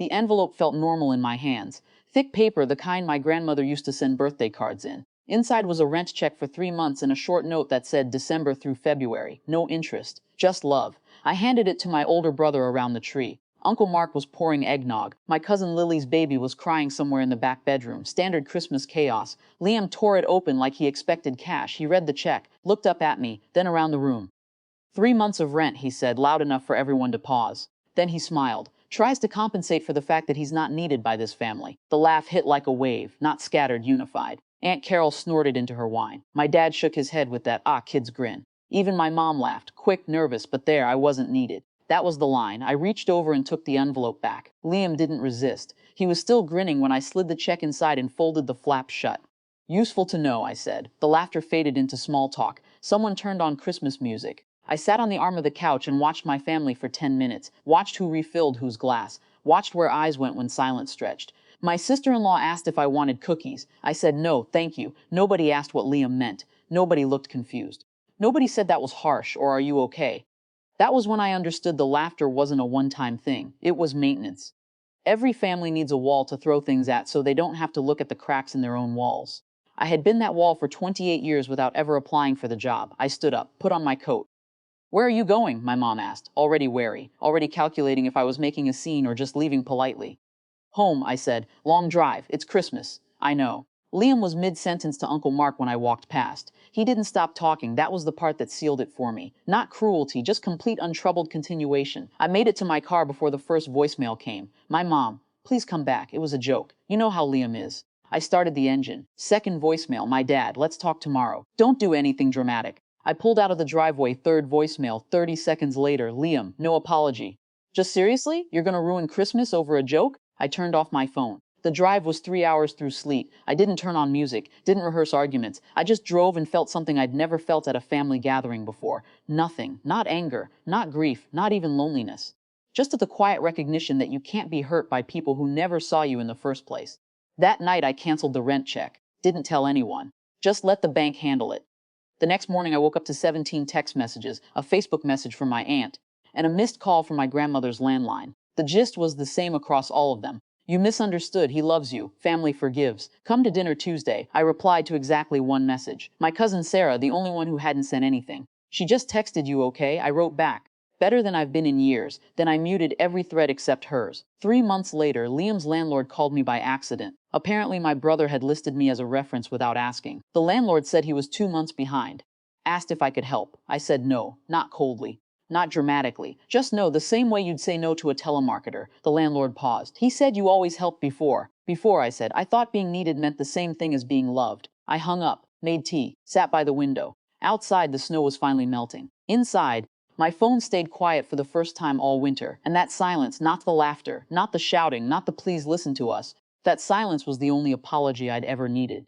The envelope felt normal in my hands. Thick paper, the kind my grandmother used to send birthday cards in. Inside was a rent check for 3 months and a short note that said December through February. No interest, just love. I handed it to my older brother around the tree. Uncle Mark was pouring eggnog. My cousin Lily's baby was crying somewhere in the back bedroom. Standard Christmas chaos. Liam tore it open like he expected cash. He read the check, looked up at me, then around the room. 3 months of rent, he said, loud enough for everyone to pause. Then he smiled. Tries to compensate for the fact that he's not needed by this family. The laugh hit like a wave, not scattered, unified. Aunt Carol snorted into her wine. My dad shook his head with that kid's grin. Even my mom laughed, quick, nervous, but there, I wasn't needed. That was the line. I reached over and took the envelope back. Liam didn't resist. He was still grinning when I slid the check inside and folded the flap shut. Useful to know, I said. The laughter faded into small talk. Someone turned on Christmas music. I sat on the arm of the couch and watched my family for 10 minutes, watched who refilled whose glass, watched where eyes went when silence stretched. My sister-in-law asked if I wanted cookies. I said no, thank you. Nobody asked what Liam meant. Nobody looked confused. Nobody said that was harsh or are you okay? That was when I understood the laughter wasn't a one-time thing. It was maintenance. Every family needs a wall to throw things at so they don't have to look at the cracks in their own walls. I had been that wall for 28 years without ever applying for the job. I stood up, put on my coat. Where are you going? My mom asked, already wary, already calculating if I was making a scene or just leaving politely. Home, I said. Long drive. It's Christmas. I know. Liam was mid-sentence to Uncle Mark when I walked past. He didn't stop talking. That was the part that sealed it for me. Not cruelty, just complete untroubled continuation. I made it to my car before the first voicemail came. My mom. Please come back. It was a joke. You know how Liam is. I started the engine. Second voicemail. My dad. Let's talk tomorrow. Don't do anything dramatic. I pulled out of the driveway. Third voicemail. 30 seconds later. Liam. No apology. Just seriously? You're gonna ruin Christmas over a joke? I turned off my phone. The drive was 3 hours through sleet. I didn't turn on music, didn't rehearse arguments. I just drove and felt something I'd never felt at a family gathering before. Nothing. Not anger, not grief, not even loneliness. Just the quiet recognition that you can't be hurt by people who never saw you in the first place. That night I canceled the rent check. Didn't tell anyone. Just let the bank handle it. The next morning I woke up to 17 text messages, a Facebook message from my aunt, and a missed call from my grandmother's landline. The gist was the same across all of them. You misunderstood. He loves you. Family forgives. Come to dinner Tuesday. I replied to exactly one message. My cousin Sarah, the only one who hadn't sent anything. She just texted you okay? I wrote back. Better than I've been in years. Then I muted every thread except hers. 3 months later, Liam's landlord called me by accident. Apparently my brother had listed me as a reference without asking. The landlord said he was 2 months behind. Asked if I could help. I said no, not coldly. Not dramatically. Just no, the same way you'd say no to a telemarketer. The landlord paused. He said you always helped before. Before, I said. I thought being needed meant the same thing as being loved. I hung up, made tea, sat by the window. Outside, the snow was finally melting. Inside, my phone stayed quiet for the first time all winter. And that silence, not the laughter, not the shouting, not the please listen to us, that silence was the only apology I'd ever needed.